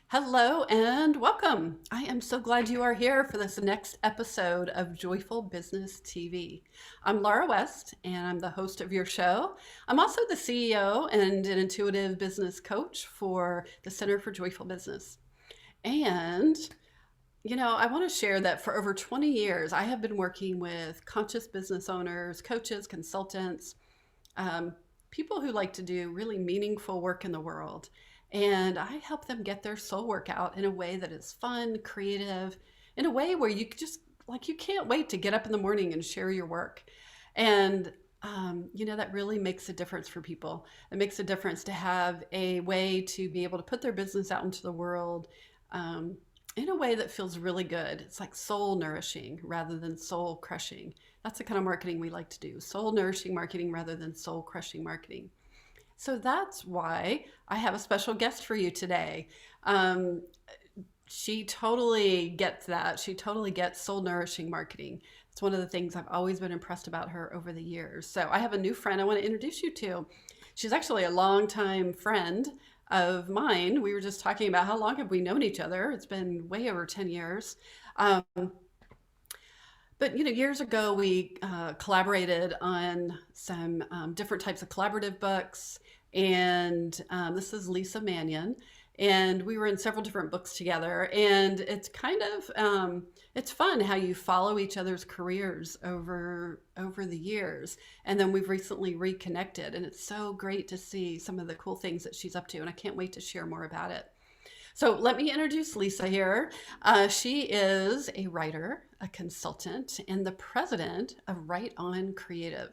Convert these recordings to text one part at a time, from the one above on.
Hello and welcome. I am so glad you are here for this next episode of Joyful Business TV. I'm Laura West and I'm the host of your show. I'm also the CEO and an intuitive business coach for the Center for Joyful Business. And, I want to share that for over 20 years, I have been working with conscious business owners, coaches, consultants, um, people who like to do really meaningful work in the world. And I help them get their soul work out in a way that is fun, creative, in a way where you just like you can't wait to get up in the morning and share your work. And that really makes a difference for people. It makes a difference to have a way to be able to put their business out into the world um, in a way that feels really good. It's like soul nourishing rather than soul crushing. That's the kind of marketing we like to do, soul nourishing marketing rather than soul crushing marketing. So that's why I have a special guest for you today. Um, she totally gets that. She totally gets soul nourishing marketing. It's one of the things I've always been impressed about her over the years. So I have a new friend I want to introduce you to. She's actually a longtime friend of mine. We were just talking about how long have we known each other. It's been way over 10 years. Um, but years ago we collaborated on some different types of collaborative books, and this is Lisa Manyon, and we were in several different books together. And it's kind of it's fun how you follow each other's careers over the years, and then we've recently reconnected, and it's so great to see some of the cool things that she's up to, and I can't wait to share more about it. So let me introduce Lisa here. She is a writer, a consultant, and the president of Right On Creative.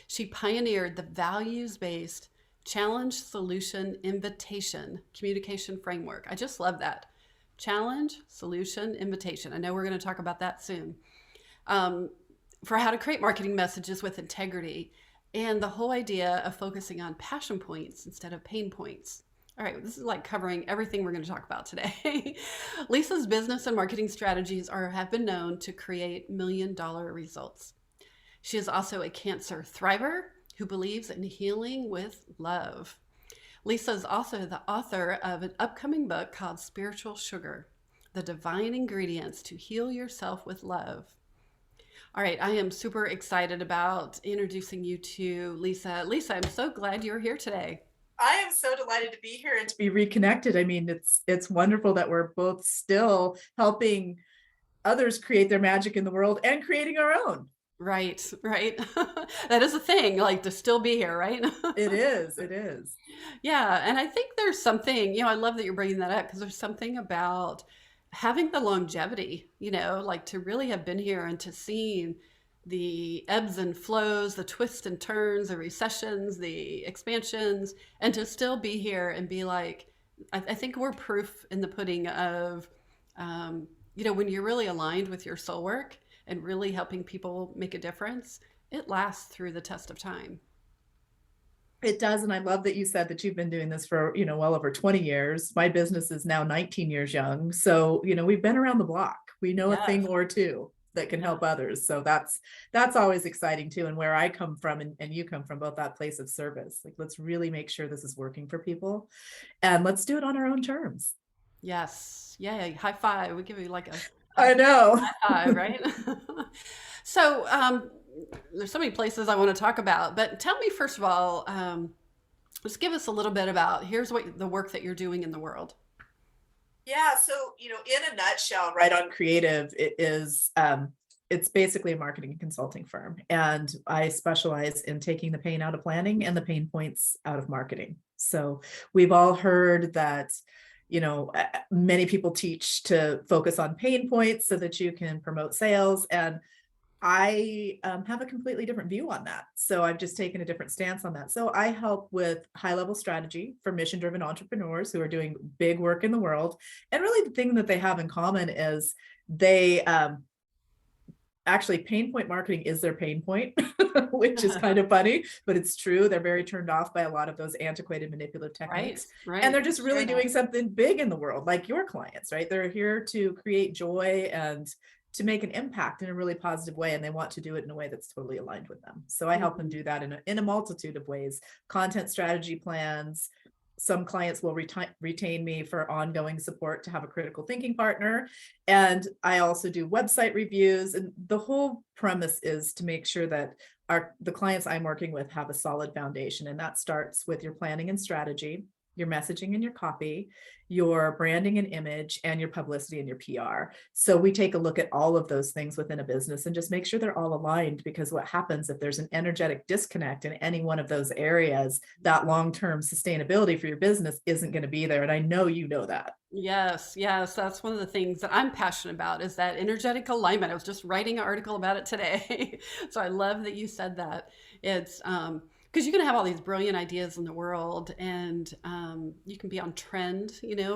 She pioneered the values based challenge, solution, invitation communication framework. I just love that. Challenge, solution, invitation. I know we're going to talk about that soon. For how to create marketing messages with integrity and the whole idea of focusing on passion points instead of pain points. All right, this is like covering everything we're going to talk about today. Lisa's business and marketing strategies have been known to create $1 million results. She is also a cancer thriver who believes in healing with love. Lisa is also the author of an upcoming book called Spiritual Sugar: The Divine Ingredients to Heal Yourself with Love. All right, I am super excited about introducing you to Lisa. Lisa, I'm so glad you're here today. I am so delighted to be here and to be reconnected. I mean, it's wonderful that we're both still helping others create their magic in the world and creating our own. Right, right. That is a thing, like to still be here, right? It is, it is. Yeah, and I think there's something, I love that you're bringing that up because there's something about having the longevity, like to really have been here and to seen the ebbs and flows, the twists and turns, the recessions, the expansions, and to still be here and be like, I think we're proof in the pudding of, when you're really aligned with your soul work and really helping people make a difference, it lasts through the test of time. It does. And I love that you said that you've been doing this for, well over 20 years. My business is now 19 years young. So, we've been around the block. We know a Yes. thing or two that can help others. So that's always exciting too. And where I come from and you come from, both that place of service, like let's really make sure this is working for people and let's do it on our own terms. Yes. Yay. High five. We give you like a I know. high five, right? So, there's so many places I want to talk about, but tell me first of all, just give us a little bit about here's what the work that you're doing in the world. Yeah. So, in a nutshell, Right On Creative, it's basically a marketing and consulting firm. And I specialize in taking the pain out of planning and the pain points out of marketing. So we've all heard that, many people teach to focus on pain points so that you can promote sales. And I have a completely different view on that. So I've just taken a different stance on that. So I help with high level strategy for mission driven entrepreneurs who are doing big work in the world. And really the thing that they have in common is they actually pain point marketing is their pain point, which is kind of funny, but it's true. They're very turned off by a lot of those antiquated manipulative techniques. Right. And they're just really Sure. doing something big in the world, like your clients, right? They're here to create joy and to make an impact in a really positive way, and they want to do it in a way that's totally aligned with them. So I help them do that in a multitude of ways: content strategy plans, some clients will retain me for ongoing support to have a critical thinking partner. And I also do website reviews. And the whole premise is to make sure that the clients I'm working with have a solid foundation. And that starts with your planning and strategy, your messaging and your copy, your branding and image, and your publicity and your PR. So we take a look at all of those things within a business and just make sure they're all aligned, because what happens if there's an energetic disconnect in any one of those areas, that long-term sustainability for your business isn't going to be there. And I know you know that. Yes, yes, that's one of the things that I'm passionate about is that energetic alignment. I was just writing an article about it today. So I love that you said that. It's because you can have all these brilliant ideas in the world and you can be on trend,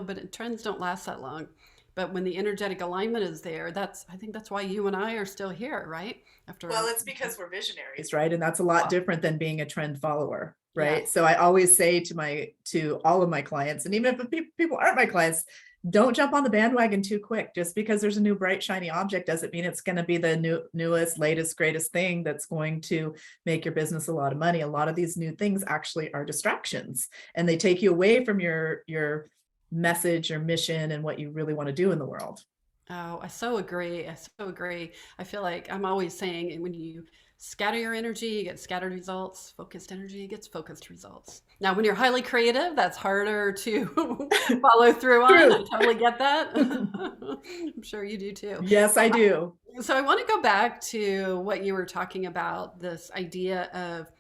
but trends don't last that long. But when the energetic alignment is there, I think that's why you and I are still here, right? Well, After, it's because we're visionaries, right? And that's a lot different than being a trend follower, right? yes. So I always say to all of my clients, and even if people aren't my clients, don't jump on the bandwagon too quick. Just because there's a new bright shiny object doesn't mean it's going to be the newest, latest, greatest thing that's going to make your business a lot of money. A lot of these new things actually are distractions, and they take you away from your message or mission and what you really want to do in the world. Oh, I so agree. I so agree. I feel like I'm always saying when you scatter your energy, you get scattered results. Focused energy gets focused results. Now, when you're highly creative, that's harder to follow through on. I True. totally get that. I'm sure you do too. Yes, I do. So I want to go back to what you were talking about, this idea of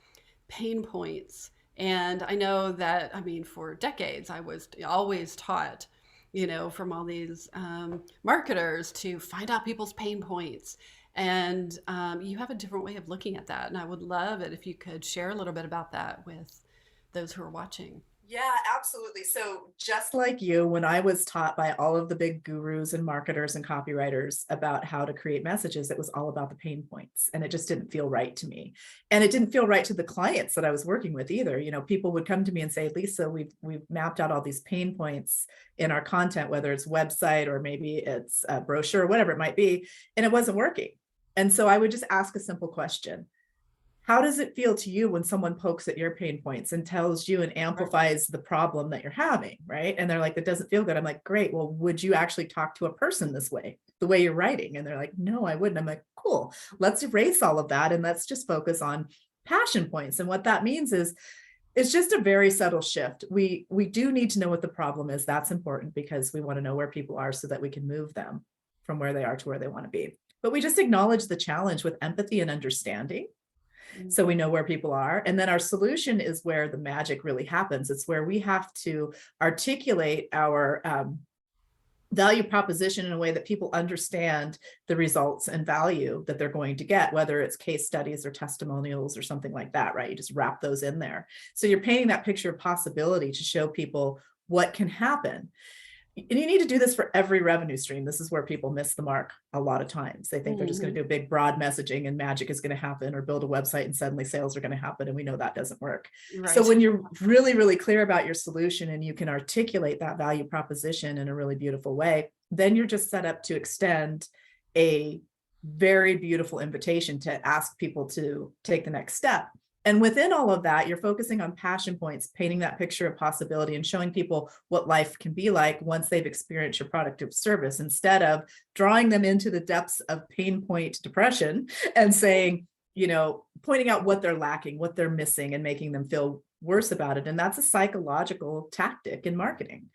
pain points. And I know that, I mean, for decades, I was always taught, from all these marketers to find out people's pain points. And you have a different way of looking at that. And I would love it if you could share a little bit about that with those who are watching. Yeah, absolutely. So just like you, when I was taught by all of the big gurus and marketers and copywriters about how to create messages, it was all about the pain points. And it just didn't feel right to me. And it didn't feel right to the clients that I was working with either. People would come to me and say, Lisa, we've mapped out all these pain points in our content, whether it's website or maybe it's a brochure or whatever it might be, and it wasn't working. And so I would just ask a simple question. How does it feel to you when someone pokes at your pain points and tells you and amplifies the problem that you're having, right? And they're like, that doesn't feel good. I'm like, great. Well, would you actually talk to a person this way, the way you're writing? And they're like, no, I wouldn't. I'm like, cool. Let's erase all of that and let's just focus on passion points. And what that means is it's just a very subtle shift. We do need to know what the problem is. That's important because we want to know where people are so that we can move them from where they are to where they want to be. But we just acknowledge the challenge with empathy and understanding. So we know where people are. And then our solution is where the magic really happens. It's where we have to articulate our value proposition in a way that people understand the results and value that they're going to get, whether it's case studies or testimonials or something like that, right? You just wrap those in there. So you're painting that picture of possibility to show people what can happen. And you need to do this for every revenue stream. This is where people miss the mark a lot of times. They think they're just going to do big, broad messaging and magic is going to happen, or build a website and suddenly sales are going to happen. And we know that doesn't work. Right. So when you're really, really clear about your solution and you can articulate that value proposition in a really beautiful way, then you're just set up to extend a very beautiful invitation to ask people to take the next step. And within all of that, you're focusing on passion points, painting that picture of possibility and showing people what life can be like once they've experienced your product or service, instead of drawing them into the depths of pain point depression and saying, pointing out what they're lacking, what they're missing, and making them feel worse about it. And that's a psychological tactic in marketing.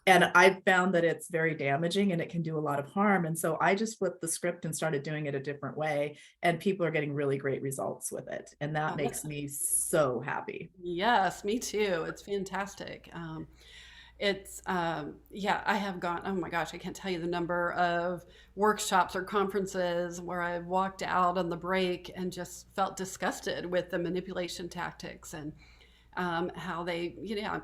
And I've found that it's very damaging and it can do a lot of harm. And so I just flipped the script and started doing it a different way. And people are getting really great results with it. And that makes me so happy. Yes, me too. It's fantastic. Yeah, I have gone, oh my gosh, I can't tell you the number of workshops or conferences where I walked out on the break and just felt disgusted with the manipulation tactics and how they,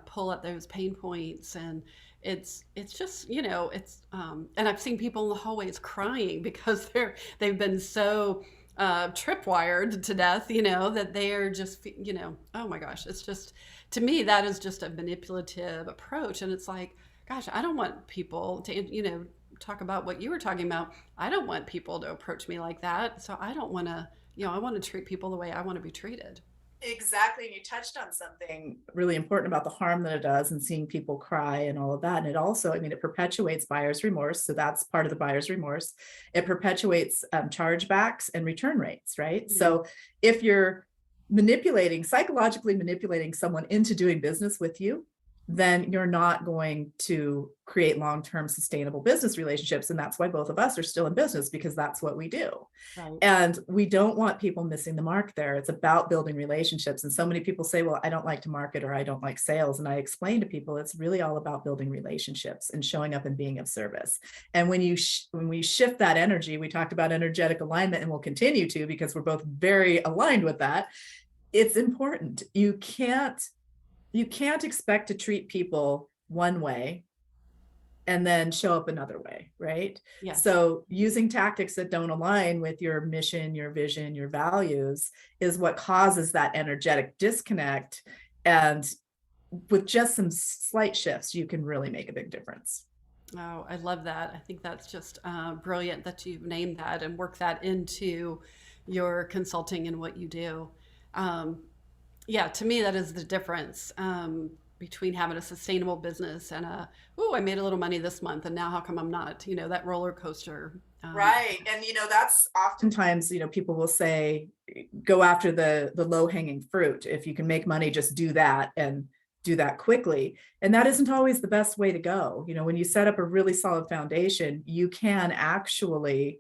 pull at those pain points. And it's just, and I've seen people in the hallways crying because they've been so tripwired to death, that they are just, oh my gosh, it's just, to me, that is just a manipulative approach. And it's like, gosh, I don't want people to, talk about what you were talking about. I don't want people to approach me like that. So I don't want to, I want to treat people the way I want to be treated. Exactly. And you touched on something really important about the harm that it does and seeing people cry and all of that. And it also, I mean, it perpetuates buyer's remorse. So that's part of the buyer's remorse. It perpetuates chargebacks and return rates, right? Mhm. So if you're psychologically manipulating someone into doing business with you, then you're not going to create long-term sustainable business relationships. And that's why both of us are still in business, because that's what we do. Right. And we don't want people missing the mark there. It's about building relationships. And so many people say, well, I don't like to market, or I don't like sales. And I explain to people, it's really all about building relationships and showing up and being of service. And when we shift that energy, we talked about energetic alignment, and we'll continue to, because we're both very aligned with that. It's important. You can't expect to treat people one way and then show up another way, right? Yes. So using tactics that don't align with your mission, your vision, your values is what causes that energetic disconnect. And with just some slight shifts, you can really make a big difference. Oh, I love that. I think that's just brilliant that you've named that and work that into your consulting and what you do. Um, yeah, to me, that is the difference between having a sustainable business and I made a little money this month, and now how come I'm not? That roller coaster. Right. And that's oftentimes, people will say, go after the low hanging fruit. If you can make money, just do that, and do that quickly. And that isn't always the best way to go. When you set up a really solid foundation, you can actually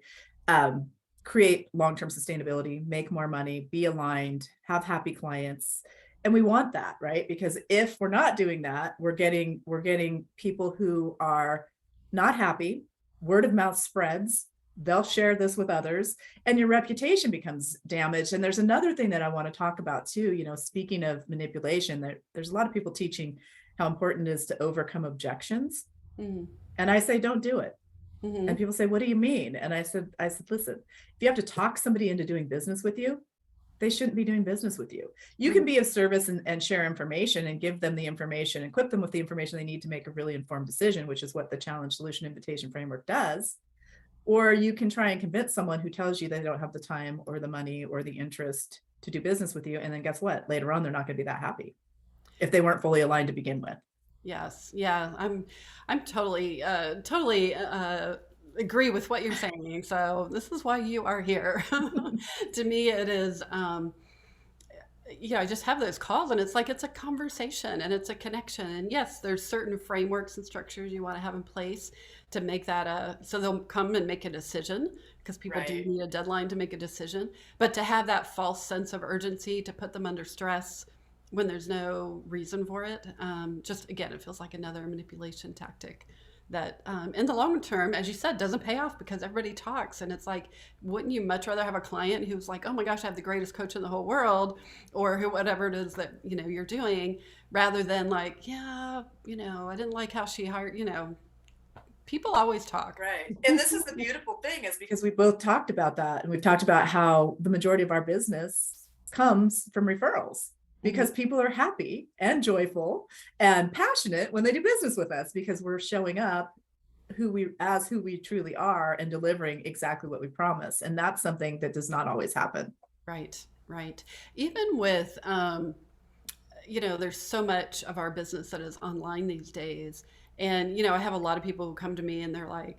create long-term sustainability, make more money, be aligned, have happy clients. And we want that, right? Because if we're not doing that, we're getting people who are not happy. Word of mouth spreads. They'll share this with others, and your reputation becomes damaged. And there's another thing that I want to talk about too. Speaking of manipulation, there's a lot of people teaching how important it is to overcome objections. Mhm. And I say, don't do it. Mhm. And people say, what do you mean? And I said, listen, if you have to talk somebody into doing business with you, they shouldn't be doing business with you. You can be of service and share information and give them the information, equip them with the information they need to make a really informed decision, which is what the challenge solution invitation framework does. Or you can try and convince someone who tells you they don't have the time or the money or the interest to do business with you. And then guess what? Later on, they're not going to be that happy if they weren't fully aligned to begin with. Yes. Yeah. I'm totally agree with what you're saying. So this is why you are here. To me, it is. I just have those calls, and it's like it's a conversation and it's a connection. And yes, there's certain frameworks and structures you want to have in place to make that so they'll come and make a decision, because people do Right. need a deadline to make a decision. But to have that false sense of urgency to put them under stress when there's no reason for it, just again, it feels like another manipulation tactic that in the long term, as you said, doesn't pay off, because everybody talks. And it's like, wouldn't you much rather have a client who's like, oh my gosh, I have the greatest coach in the whole world, or whatever it is that you're doing, rather than like, yeah, I didn't like how she hired. People always talk. Right. And this is the beautiful thing, is because we both talked about that. And we've talked about how the majority of our business comes from referrals, because people are happy and joyful and passionate when they do business with us, because we're showing up who we truly are and delivering exactly what we promise. And that's something that does not always happen. Right, right. Even with, there's so much of our business that is online these days. And, I have a lot of people who come to me and they're like,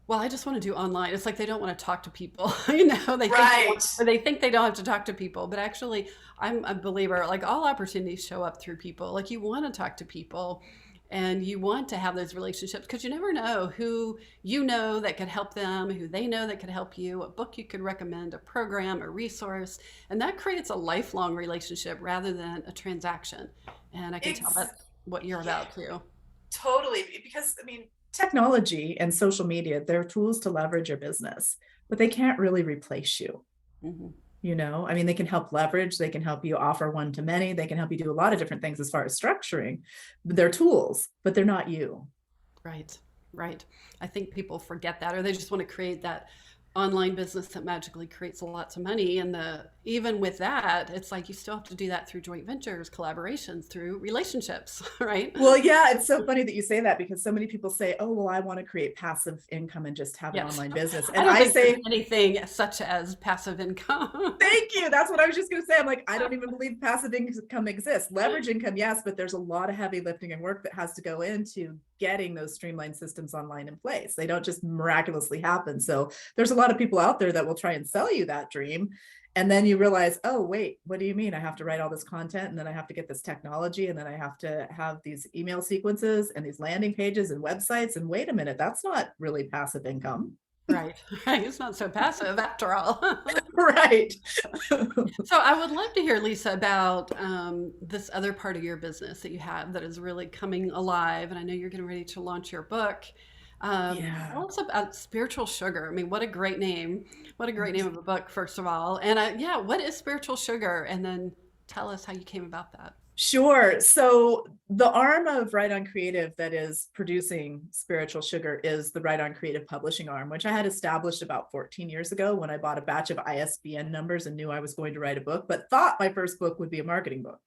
well, I just want to do online. It's like they don't want to talk to people. Right. They think they don't have to talk to people, but actually, I'm a believer. Like, all opportunities show up through people. Like, you want to talk to people, and you want to have those relationships, because you never know who that could help them, who they know that could help you, a book you could recommend, a program, a resource, and that creates a lifelong relationship rather than a transaction. And I can tell that's what you're about too. Totally. Because technology and social media, they're tools to leverage your business, but they can't really replace you. Mhm. They can help leverage, they can help you offer one to many, they can help you do a lot of different things as far as structuring. They're tools, but they're not you. Right, right. I think people forget that, or they just want to create that online business that magically creates lots of money. And even with that, it's like you still have to do that through joint ventures, collaborations, through relationships, right? Well, yeah, it's so funny that you say that because so many people say, "Oh, well, I want to create passive income and just have an Yes. online business." I And don't I think there's say, anything such as passive income. thank you. That's what I was just going to say. I'm like, I don't even believe passive income exists. Leverage income, yes, but there's a lot of heavy lifting and work that has to go into getting those streamlined systems online in place. They don't just miraculously happen. So there's a lot of people out there that will try and sell you that dream. And then you realize, oh, wait, what do you mean? I have to write all this content and then I have to get this technology and then I have to have these email sequences and these landing pages and websites. And wait a minute, that's not really passive income. Right. Right. It's not so passive after all. Right. So I would love to hear, Lisa, about this other part of your business that you have that is really coming alive. And I know you're getting ready to launch your book. Yeah. Tell us about Spiritual Sugar. I mean, what a great name. What a great name of a book, first of all. And yeah, what is Spiritual Sugar? And then tell us how you came about that. Sure. So the arm of Right On Creative that is producing Spiritual Sugar is the Right On Creative publishing arm, which I had established about 14 years ago when I bought a batch of ISBN numbers and knew I was going to write a book, but thought my first book would be a marketing book.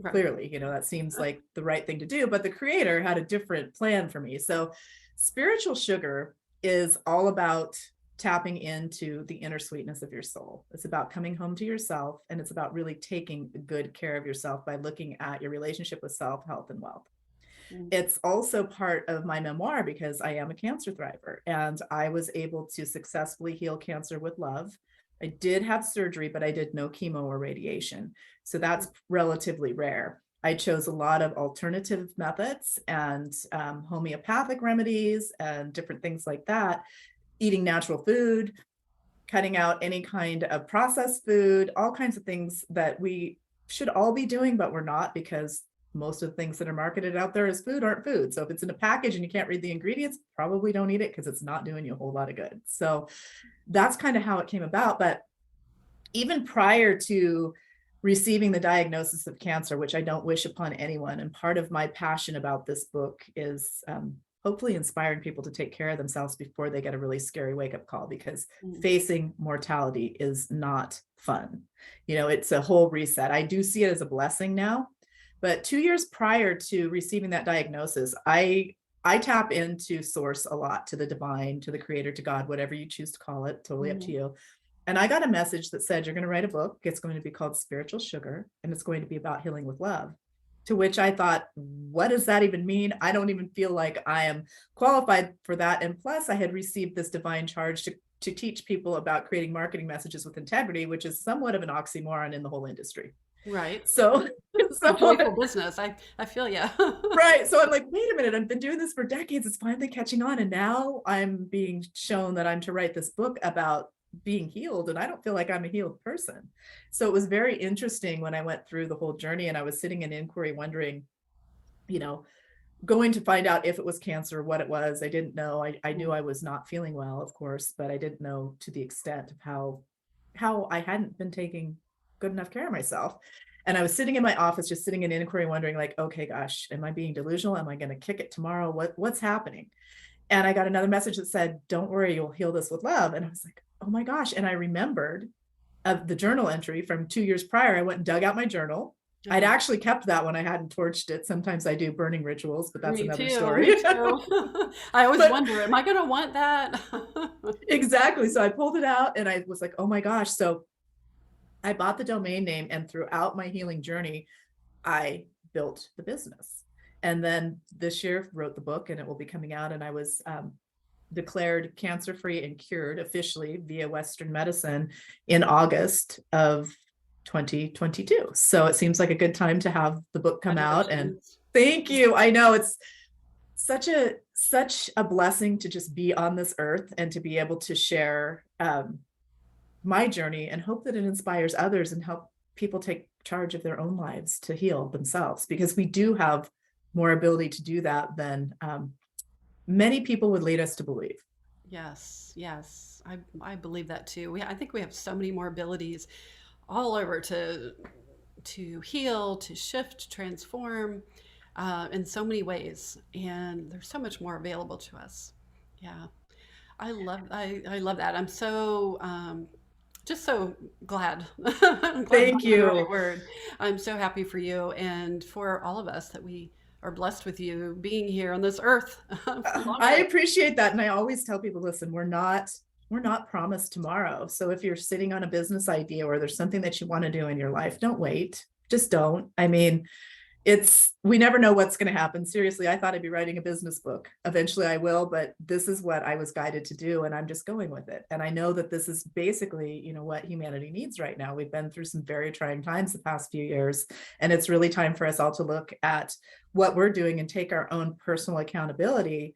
Right. Clearly, that seems like the right thing to do, but the creator had a different plan for me. So Spiritual Sugar is all about tapping into the inner sweetness of your soul. It's about coming home to yourself, and it's about really taking good care of yourself by looking at your relationship with self, health, and wealth. Mm. It's also part of my memoir because I am a cancer thriver and I was able to successfully heal cancer with love. I did have surgery, but I did no chemo or radiation. So that's relatively rare. I chose a lot of alternative methods and homeopathic remedies and different things like that, eating natural food, cutting out any kind of processed food, all kinds of things that we should all be doing, but we're not, because most of the things that are marketed out there as food aren't food. So if it's in a package and you can't read the ingredients, probably don't eat it because it's not doing you a whole lot of good. So that's kind of how it came about. But even prior to receiving the diagnosis of cancer, which I don't wish upon anyone, and part of my passion about this book is hopefully inspiring people to take care of themselves before they get a really scary wake-up call, because facing mortality is not fun. It's a whole reset. I do see it as a blessing now, but 2 years prior to receiving that diagnosis, I tap into source a lot, to the divine, to the creator, to God, whatever you choose to call it, totally up to you. And I got a message that said, you're going to write a book. It's going to be called Spiritual Sugar, and it's going to be about healing with love. To which I thought, what does that even mean? I don't even feel like I am qualified for that. And plus, I had received this divine charge to teach people about creating marketing messages with integrity, which is somewhat of an oxymoron in the whole industry. Right. So it's a joyful business. I feel you. Right. So I'm like, wait a minute, I've been doing this for decades. It's finally catching on. And now I'm being shown that I'm to write this book about being healed, and I don't feel like I'm a healed person. So it was very interesting when I went through the whole journey, and I was sitting in inquiry wondering, going to find out if it was cancer, what it was. I didn't know. I knew I was not feeling well, of course, but I didn't know to the extent of how I hadn't been taking good enough care of myself. And I was sitting in my office, just sitting in inquiry, wondering like, okay, gosh, am I being delusional? Am I going to kick it tomorrow? What's happening? And I got another message that said, don't worry, you'll heal this with love. And I was like, oh my gosh. And I remembered of the journal entry from 2 years prior. I went and dug out my journal. I'd actually kept that when I hadn't torched it. Sometimes I do burning rituals, but that's another story. Me too. I always wonder, am I going to want that? Exactly. So I pulled it out and I was like, oh my gosh. So I bought the domain name, and throughout my healing journey, I built the business. And then this year wrote the book, and it will be coming out. And I was declared cancer-free and cured officially via Western medicine in August of 2022. So it seems like a good time to have the book come out. And thank you. I know it's such a blessing to just be on this earth and to be able to share my journey, and hope that it inspires others and help people take charge of their own lives to heal themselves, because we do have more ability to do that than many people would lead us to believe. Yes, I believe that too. I think we have so many more abilities all over to heal, to shift, to transform in so many ways, and there's so much more available to us. Yeah. I love that. I'm so just so glad. I'm glad Thank that's the right you. word. I'm so happy for you and for all of us that we are blessed with you being here on this earth for I longer. appreciate that. And I always tell people, listen, we're not promised tomorrow. So if you're sitting on a business idea or there's something that you want to do in your life, don't wait. Just don't. I mean, we never know what's going to happen. Seriously, I thought I'd be writing a business book. Eventually I will, but this is what I was guided to do, and I'm just going with it. And I know that this is basically, what humanity needs right now. We've been through some very trying times the past few years, and it's really time for us all to look at what we're doing and take our own personal accountability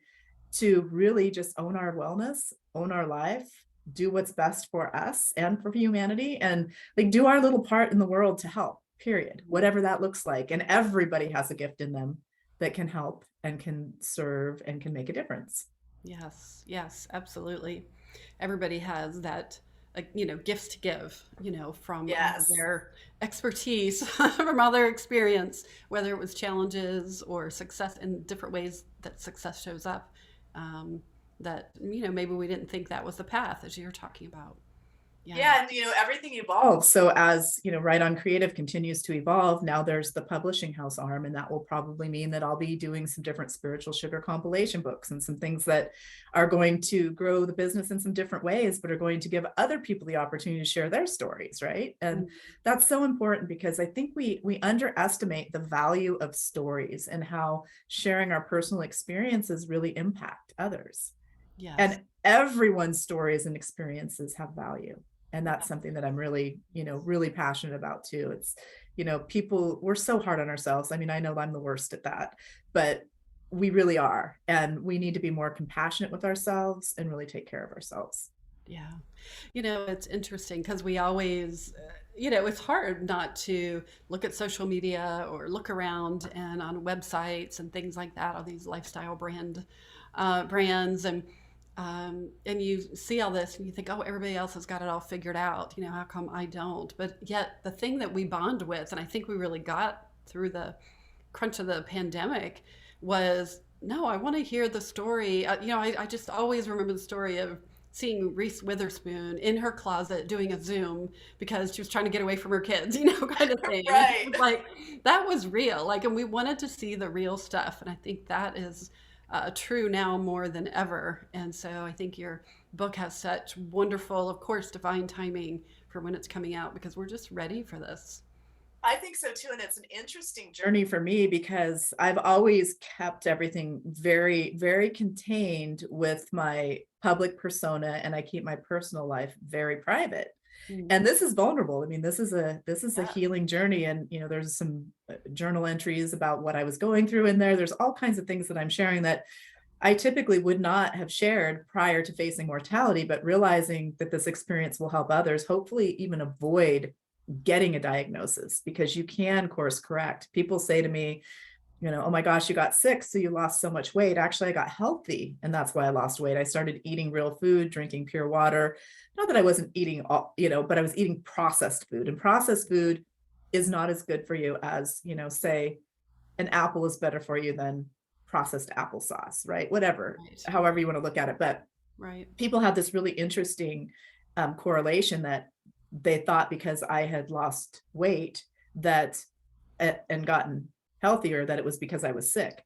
to really just own our wellness, own our life, do what's best for us and for humanity, and like do our little part in the world to help, period, whatever that looks like. And everybody has a gift in them that can help and can serve and can make a difference. Yes, yes, absolutely. Everybody has that, gifts to give, from all of Yes. their expertise, from all their experience, whether it was challenges or success in different ways that success shows up. Um, that, maybe we didn't think that was the path as you're talking about. Yeah. Yeah, and everything evolves. So as Right on Creative continues to evolve, now there's the publishing house arm, and that will probably mean that I'll be doing some different spiritual sugar compilation books and some things that are going to grow the business in some different ways, but are going to give other people the opportunity to share their stories, right? And Mm. that's so important because I think we underestimate the value of stories and how sharing our personal experiences really impact others. Yes. And everyone's stories and experiences have value, and that's something that I'm really really passionate about too. It's people, we're so hard on ourselves. I mean, I know I'm the worst at that, but we really are, and we need to be more compassionate with ourselves and really take care of ourselves. Yeah. It's interesting because we always, it's hard not to look at social media or look around and on websites and things like that, all these lifestyle brands, and you see all this and you think, oh, everybody else has got it all figured out. How come I don't? But yet the thing that we bond with, and I think we really got through the crunch of the pandemic, was no, I want to hear the story. I just always remember the story of seeing Reese Witherspoon in her closet doing a Zoom because she was trying to get away from her kids, kind of thing. And it Right. was like that was real. Like, and we wanted to see the real stuff. And I think that is true now more than ever. And so I think your book has such wonderful, of course, divine timing for when it's coming out because we're just ready for this. I think so too. And it's an interesting journey for me because I've always kept everything very, very contained with my public persona, and I keep my personal life very private. Mm. And this is vulnerable. I mean, this is a Yeah. healing journey. And there's some journal entries about what I was going through in there. There's all kinds of things that I'm sharing that I typically would not have shared prior to facing mortality, but realizing that this experience will help others, hopefully even avoid getting a diagnosis, because you can course correct. People say to me, oh my gosh, you got sick, so you lost so much weight. Actually, I got healthy, and that's why I lost weight. I started eating real food, drinking pure water. Not that I wasn't eating all, but I was eating processed food, and processed food is not as good for you as, say an apple is better for you than processed applesauce, right? Whatever, Right. however you want to look at it. But Right. people had this really interesting correlation that they thought because I had lost weight that and gotten healthier, that it was because I was sick.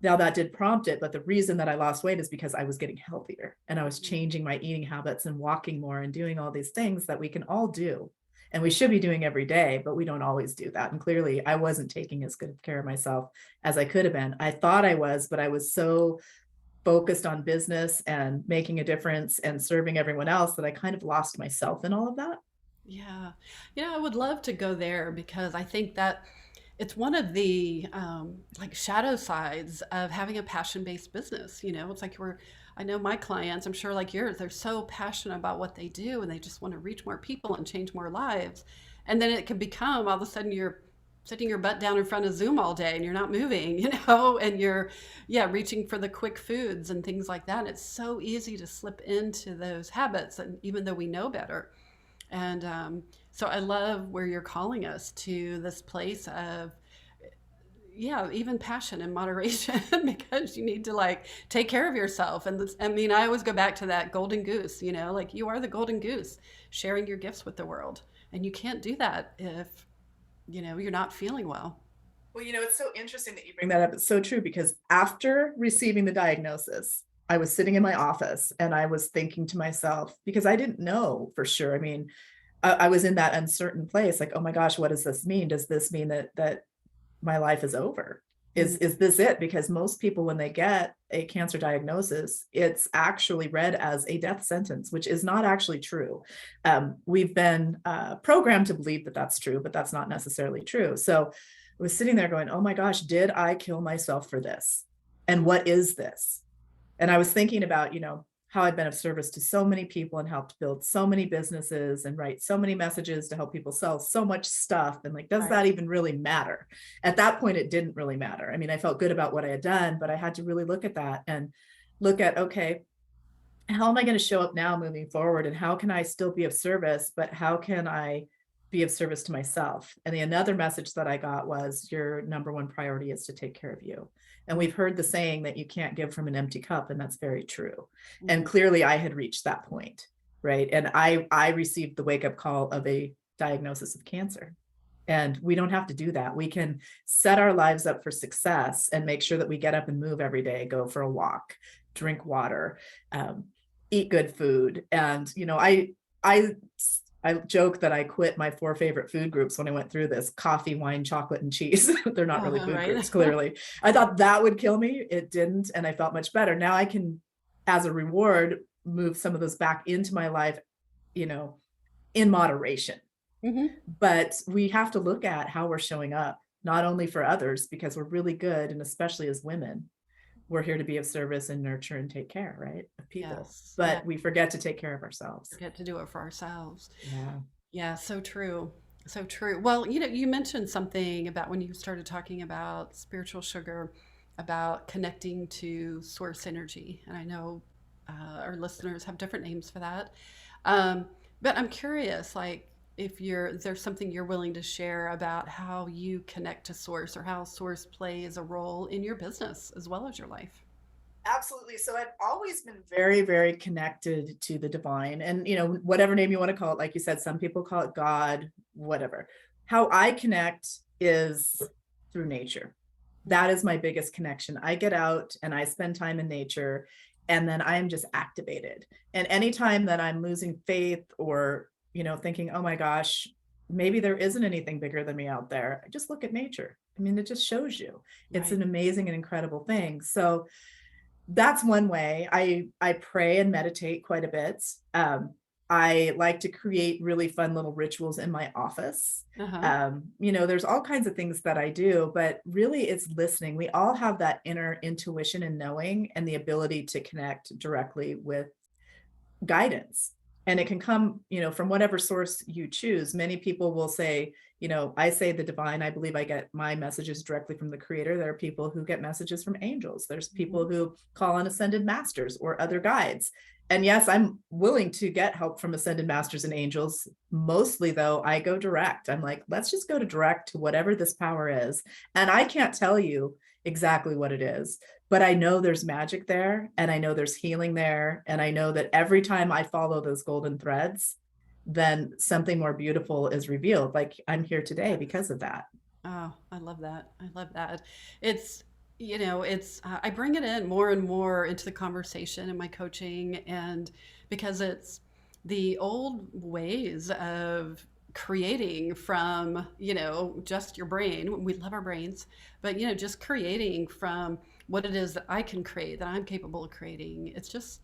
Now that did prompt it, but the reason that I lost weight is because I was getting healthier and I was changing my eating habits and walking more and doing all these things that we can all do. And we should be doing every day, but we don't always do that. And clearly I wasn't taking as good care of myself as I could have been. I thought I was, but I was so focused on business and making a difference and serving everyone else that I kind of lost myself in all of that. Yeah. I would love to go there because I think that it's one of the like shadow sides of having a passion-based business. It's like I know my clients, I'm sure like yours, they're so passionate about what they do and they just want to reach more people and change more lives. And then it can become all of a sudden you're sitting your butt down in front of Zoom all day and you're not moving, and you're, yeah, reaching for the quick foods and things like that. And it's so easy to slip into those habits, and even though we know better. And so I love where you're calling us to this place of, yeah, even passion and moderation because you need to like take care of yourself. And this, I mean, I always go back to that golden goose, you know, like you are the golden goose sharing your gifts with the world. And you can't do that if, you know, you're not feeling well. Well, it's so interesting that you bring that up. It's so true because after receiving the diagnosis, I was sitting in my office and I was thinking to myself, because I didn't know for sure. I mean, I was in that uncertain place, like, oh my gosh, what does this mean? Does this mean that my life is over? Mhm. Is this it? Because most people, when they get a cancer diagnosis, it's actually read as a death sentence, which is not actually true. We've been programmed to believe that that's true, but that's not necessarily true. So I was sitting there going, oh my gosh, did I kill myself for this? And what is this? And I was thinking about, how I've been of service to so many people and helped build so many businesses and write so many messages to help people sell so much stuff. And like, does Right. that even really matter? At that point, it didn't really matter. I mean, I felt good about what I had done, but I had to really look at that and look at, okay, how am I going to show up now moving forward? And how can I still be of service, but how can I be of service to myself? And the another message that I got was your number one priority is to take care of you. And we've heard the saying that you can't give from an empty cup, and that's very true. And Mhm. clearly I had reached that point, right? And I received the wake-up call of a diagnosis of cancer. And we don't have to do that. We can set our lives up for success and make sure that we get up and move every day, go for a walk, drink water, um, eat good food. And, I I joke that I quit my 4 favorite food groups when I went through this: coffee, wine, chocolate, and cheese. They're not really food Right. groups, clearly. I thought that would kill me. It didn't. And I felt much better. Now I can, as a reward, move some of those back into my life, you know, in moderation. Hmm. But we have to look at how we're showing up, not only for others, because we're really good, and especially as women, we're here to be of service and nurture and take care, right, of people. Yes. Yeah. But we forget to take care of ourselves. Forget to do it for ourselves. Yeah. Yeah, so true. So true. Well, you know, you mentioned something about when you started talking about spiritual sugar, about connecting to source energy. And I know our listeners have different names for that. Um, but I'm curious, like, if there's something you're willing to share about how you connect to source or how source plays a role in your business as well as your life. Absolutely. So I've always been very, very connected to the divine, and, whatever name you want to call it. Like you said, some people call it God, whatever. How I connect is through nature. That is my biggest connection. I get out and I spend time in nature, and then I am just activated. And anytime that I'm losing faith or, thinking, oh my gosh, maybe there isn't anything bigger than me out there, I just look at nature. I mean, it just shows you. It's Right. an amazing and incredible thing. So that's one way. I pray and meditate quite a bit. I like to create really fun little rituals in my office. Uh-huh. There's all kinds of things that I do, but really it's listening. We all have that inner intuition and knowing and the ability to connect directly with guidance. And it can come, from whatever source you choose. Many people will say, I say the divine. I believe I get my messages directly from the creator. There are people who get messages from angels. There's Mhm. people who call on ascended masters or other guides. And yes, I'm willing to get help from ascended masters and angels. Mostly, though, I go direct. I'm like, let's just go to direct to whatever this power is. And I can't tell you exactly what it is, but I know there's magic there, and I know there's healing there. And I know that every time I follow those golden threads, then something more beautiful is revealed. Like I'm here today because of that. Oh, I love that. I love that. It's, you know, I bring it in more and more into the conversation in my coaching, and because it's the old ways of creating from, you know, just your brain. We love our brains, but, you know, just creating from what it is that I can create, that I'm capable of creating. It's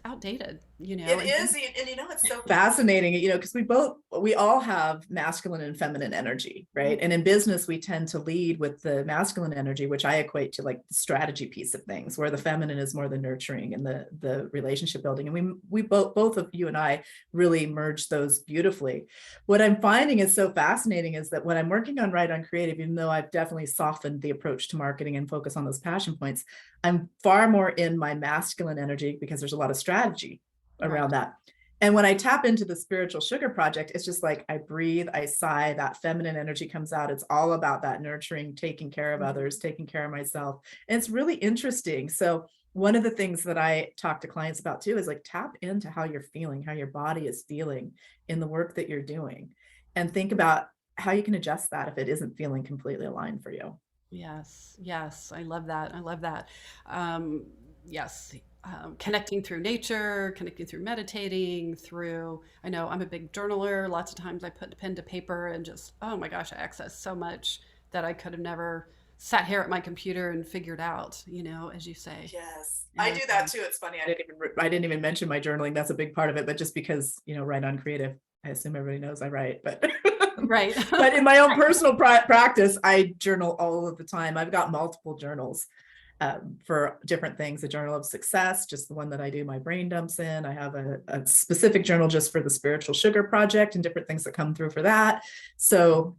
outdated, you know, It and is, and it's so fascinating, because we all have masculine and feminine energy, right? And in business, we tend to lead with the masculine energy, which I equate to like the strategy piece of things, where the feminine is more the nurturing and the relationship building. And we both of you and I really merge those beautifully. What I'm finding is so fascinating is that when I'm working on Right on Creative, even though I've definitely softened the approach to marketing and focus on those passion points, I'm far more in my masculine energy because there's a lot of strategy right. around that. And when I tap into the spiritual sugar project, it's just like I breathe, I sigh, that feminine energy comes out. It's all about that nurturing, taking care of others, taking care of myself. And it's really interesting. So one of the things that I talk to clients about too is like tap into how you're feeling, how your body is feeling in the work that you're doing, and think about how you can adjust that if it isn't feeling completely aligned for you. Yes, yes, I love that. I love that. Um, yes, connecting through nature, connecting through meditating, through, I know I'm a big journaler. Lots of times I put pen to paper and just, oh my gosh, I access so much that I could have never sat here at my computer and figured out, as you say. Yes, I And do that too. It's funny. I didn't even mention my journaling. That's a big part of it, but just because, write on creative, I assume everybody knows I write, but right. but in my own personal practice, I journal all of the time. I've got multiple journals for different things. A journal of success, just the one that I do my brain dumps in. I have a specific journal just for the spiritual sugar project and different things that come through for that. So,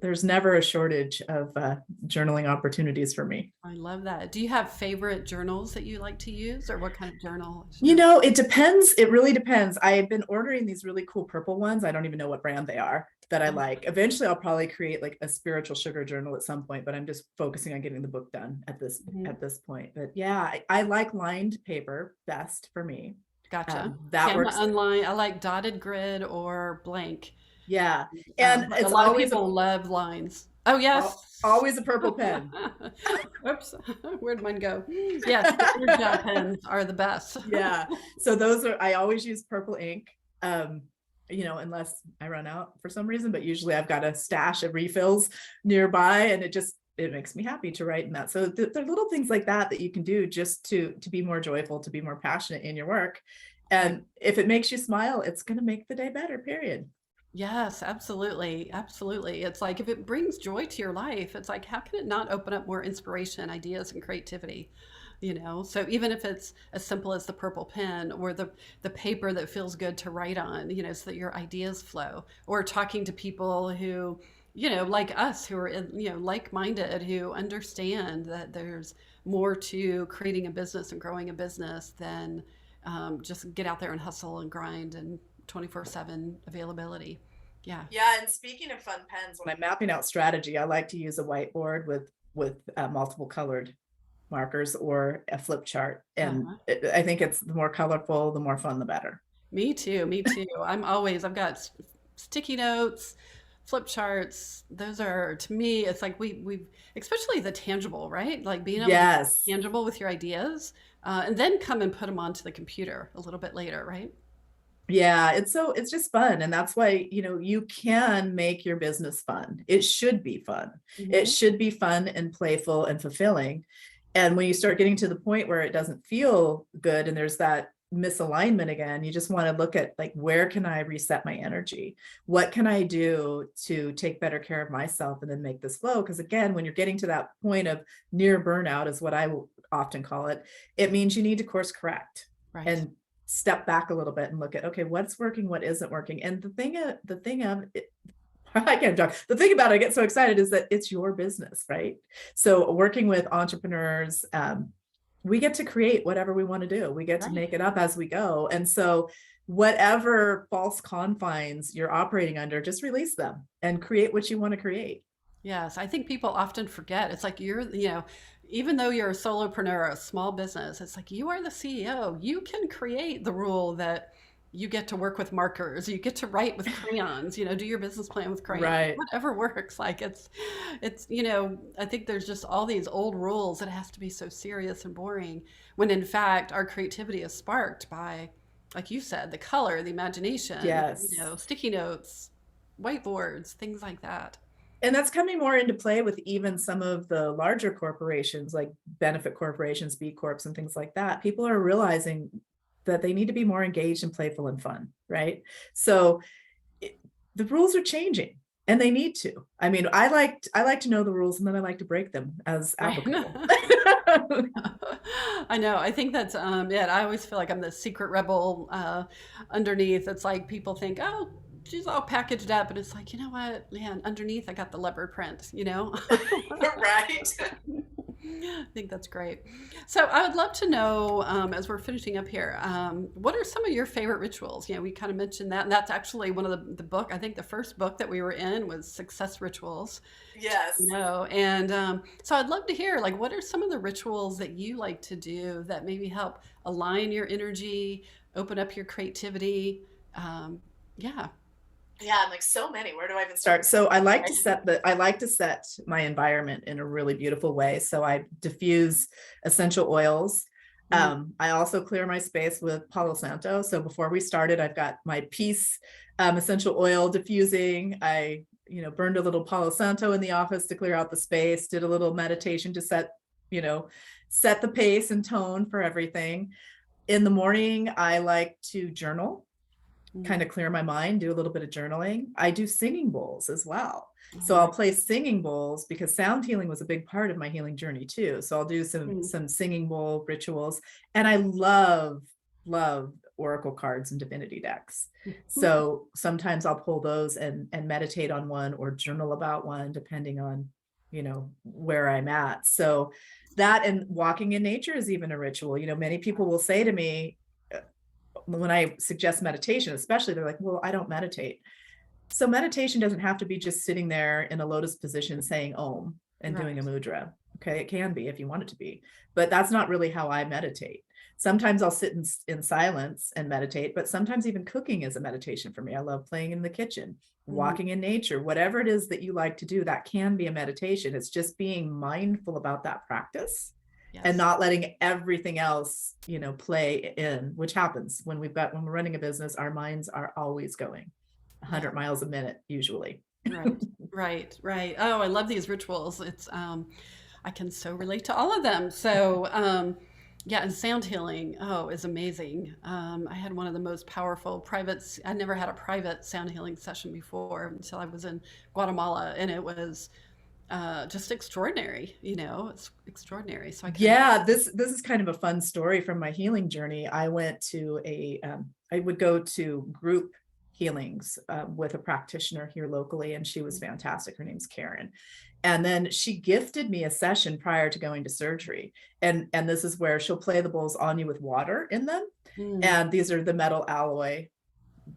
there's never a shortage of journaling opportunities for me. I love that. Do you have favorite journals that you like to use, or what kind of journal? It depends. It really depends. I've been ordering these really cool purple ones. I don't even know what brand they are that I like. Eventually I'll probably create like a spiritual sugar journal at some point, but I'm just focusing on getting the book done at this point. But yeah, I like lined paper best for me. Gotcha. See, That I'm not works. online. I like dotted grid or blank. Yeah. And But a it's lot of always people love lines. Oh, yes. always a purple pen. Oops. Where'd mine go? Yes, the Energy pens are the best. Yeah. So I always use purple ink. Unless I run out for some reason, but usually I've got a stash of refills nearby, and it makes me happy to write in that. So there are little things like that you can do just to be more joyful, to be more passionate in your work. And if it makes you smile, it's going to make the day better, period. Yes, absolutely. Absolutely. It's like if it brings joy to your life, it's like, how can it not open up more inspiration, ideas, and creativity? So even if it's as simple as the purple pen or the paper that feels good to write on, so that your ideas flow, or talking to people who, like us, who are, like-minded, who understand that there's more to creating a business and growing a business than just get out there and hustle and grind and 24/7 availability. Yeah. Yeah, and speaking of fun pens, when I'm mapping out strategy, I like to use a whiteboard with multiple colored markers or a flip chart. And Uh-huh. I think it's the more colorful, the more fun, the better. Me too. Me too. I've got sticky notes, flip charts. Those are, to me, it's like we especially the tangible, right? Like being able to be Yes. tangible with your ideas, and then come and put them onto the computer a little bit later, right? Yeah, it's just fun. And that's why, you can make your business fun. It should be fun. It Hmm. should be fun and playful and fulfilling. And when you start getting to the point where it doesn't feel good and there's that misalignment again, you just want to look at like, where can I reset my energy? What can I do to take better care of myself and then make this flow? Because again, when you're getting to that point of near burnout, is what I will often call it, it means you need to course correct Right. and step back a little bit and look at, okay, what's working, what isn't working. And the thing of it, I can't talk. The thing about it, I get so excited, is that it's your business, right? So working with entrepreneurs, we get to create whatever we want to do. We get to Right. make it up as we go. And so whatever false confines you're operating under, just release them and create what you want to create. Yes, I think people often forget. It's like even though you're a solopreneur, a small business, it's like you are the CEO. You can create the rule that you get to work with markers, you get to write with crayons, do your business plan with crayons, Right. whatever works. Like I think there's just all these old rules that has to be so serious and boring, when in fact our creativity is sparked by, like you said, the color, the imagination, Yes. sticky notes, whiteboards, things like that. And that's coming more into play with even some of the larger corporations, like benefit corporations, B Corps, and things like that. People are realizing that they need to be more engaged and playful and fun, right? So the rules are changing, and they need to. I mean, I like to know the rules, and then I like to break them as Right. applicable. I know. I think that's it. I always feel like I'm the secret rebel underneath. It's like people think, oh, she's all packaged up, and it's like, what, man, underneath I got the leopard print. Right. I think that's great. So I would love to know, as we're finishing up here, what are some of your favorite rituals? We kind of mentioned that, and that's actually one of the book. I think the first book that we were in was Success Rituals. Yes. And so I'd love to hear, like, what are some of the rituals that you like to do that maybe help align your energy, open up your creativity? Um, yeah. Yeah, I'm like so many. Where do I even start? So I like to set my environment in a really beautiful way. So I diffuse essential oils. Mm, I also clear my space with Palo Santo. So before we started, I've got my peace essential oil diffusing. I, burned a little Palo Santo in the office to clear out the space, did a little meditation to you know, set the pace and tone for everything. In the morning, I like to journal, kind mm. of clear my mind, do a little bit of journaling. I do singing bowls as well. So Oh, I'll nice. play singing bowls because sound healing was a big part of my healing journey too. So I'll do some Mm, some singing bowl rituals. And I love oracle cards and divinity decks. So sometimes I'll pull those and meditate on one or journal about one depending on, where I'm at. So that and walking in nature is even a ritual. Many people will say to me, when I suggest meditation, especially, they're like, well, I don't meditate. So meditation doesn't have to be just sitting there in a lotus position saying Om and doing a right. mudra. Okay, it can be if you want it to be, but that's not really how I meditate. Sometimes I'll sit in silence and meditate, but sometimes even cooking is a meditation for me. I love playing in the kitchen, Mm, walking in nature, whatever it is that you like to do, that can be a meditation. It's just being mindful about that practice and yes. not letting everything else, play in, which happens when we're running a business, our minds are always going Yeah. 100 miles a minute, usually. Right. Right. Right. Oh, I love these rituals. I can so relate to all of them. So, yeah, and sound healing, oh, is amazing. I had one of the most powerful I never had a private sound healing session before until I was in Guatemala, and it was just extraordinary. It's extraordinary. So I can imagine. Yeah, this is kind of a fun story from my healing journey. I would go to group healings with a practitioner here locally, and she was fantastic. Her name's Karen, and then she gifted me a session prior to going to surgery. And this is where she'll play the bowls on you with water in them, Mm, and these are the metal alloy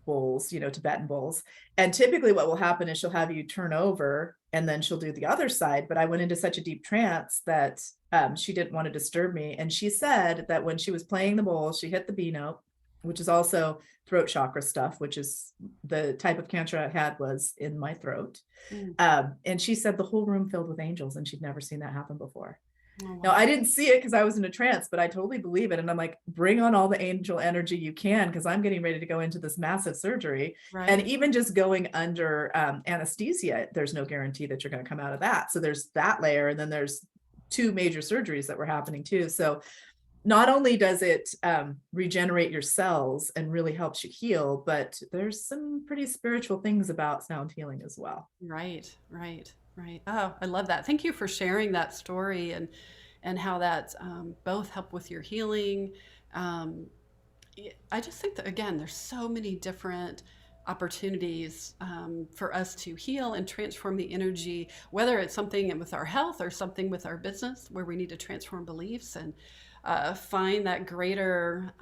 bowls, Tibetan bowls. And typically what will happen is she'll have you turn over and then she'll do the other side. But I went into such a deep trance that she didn't want to disturb me. And she said that when she was playing the bowl, she hit the B note, which is also throat chakra stuff, which is the type of cancer I had was in my throat. mm. And she said the whole room filled with angels, and she'd never seen that happen before. Oh, Now, I wow. didn't see it because I was in a trance, but I totally believe it. And I'm like, bring on all the angel energy you can, because I'm getting ready to go into this massive surgery. And Right. even just going under anesthesia, there's no guarantee that you're going to come out of that. So there's that layer. And then there's two major surgeries that were happening too. So not only does it regenerate your cells and really helps you heal, but there's some pretty spiritual things about sound healing as well. Right. Right. Right. Oh, I love that. Thank you for sharing that story and how that both help with your healing. Um, I just think that, again, there's so many different opportunities for us to heal and transform the energy, whether it's something with our health or something with our business where we need to transform beliefs and find that greater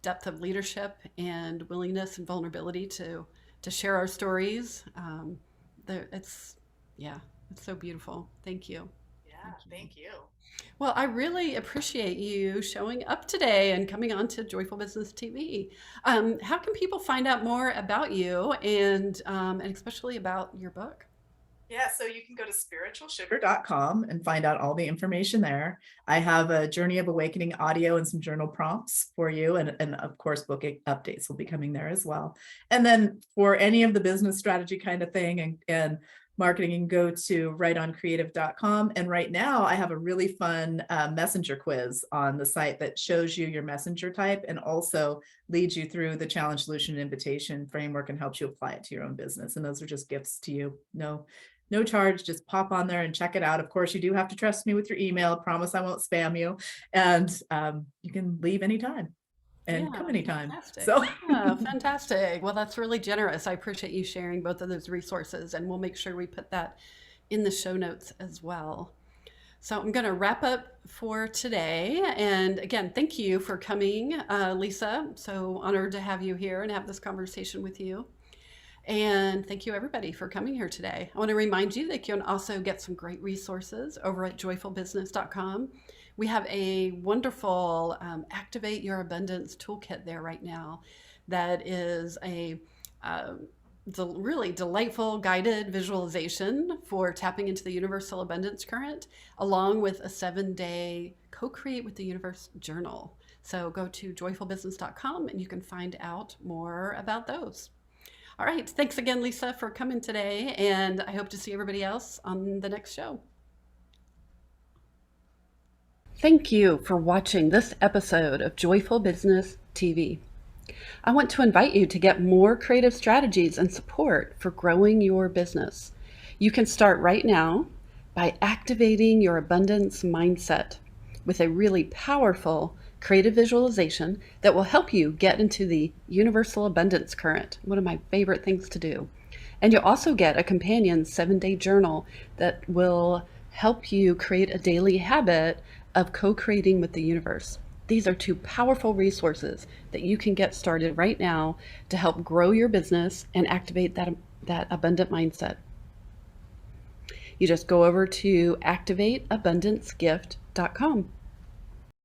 depth of leadership and willingness and vulnerability to share our stories. It's yeah, it's so beautiful. Thank you. Yeah, Thank you. thank you. Well, I really appreciate you showing up today and coming on to Joyful Business TV. How can people find out more about you and especially about your book? Yeah, so you can go to spiritualsugar.com and find out all the information there. I have a Journey of Awakening audio and some journal prompts for you. And of course, booking updates will be coming there as well. And then for any of the business strategy kind of thing and marketing, you can go to rightoncreative.com. And right now, I have a really fun messenger quiz on the site that shows you your messenger type and also leads you through the challenge, solution, and invitation framework and helps you apply it to your own business. And those are just gifts to you. No charge, just pop on there and check it out. Of course, you do have to trust me with your email. Promise I won't spam you. And you can leave anytime and come Yeah, anytime. fantastic. So Yeah, fantastic. Well, that's really generous. I appreciate you sharing both of those resources, and we'll make sure we put that in the show notes as well. So I'm going to wrap up for today. And again, thank you for coming, Lisa. So honored to have you here and have this conversation with you. And thank you, everybody, for coming here today. I want to remind you that you can also get some great resources over at joyfulbusiness.com. We have a wonderful Activate Your Abundance toolkit there right now that is a really delightful guided visualization for tapping into the universal abundance current, along with a 7-day co-create with the universe journal. So go to joyfulbusiness.com and you can find out more about those. All right. Thanks again, Lisa, for coming today. And I hope to see everybody else on the next show. Thank you for watching this episode of Joyful Business TV. I want to invite you to get more creative strategies and support for growing your business. You can start right now by activating your abundance mindset with a really powerful creative visualization that will help you get into the universal abundance current, one of my favorite things to do. And you'll also get a companion 7-day journal that will help you create a daily habit of co-creating with the universe. These are 2 powerful resources that you can get started right now to help grow your business and activate that abundant mindset. You just go over to activateabundancegift.com.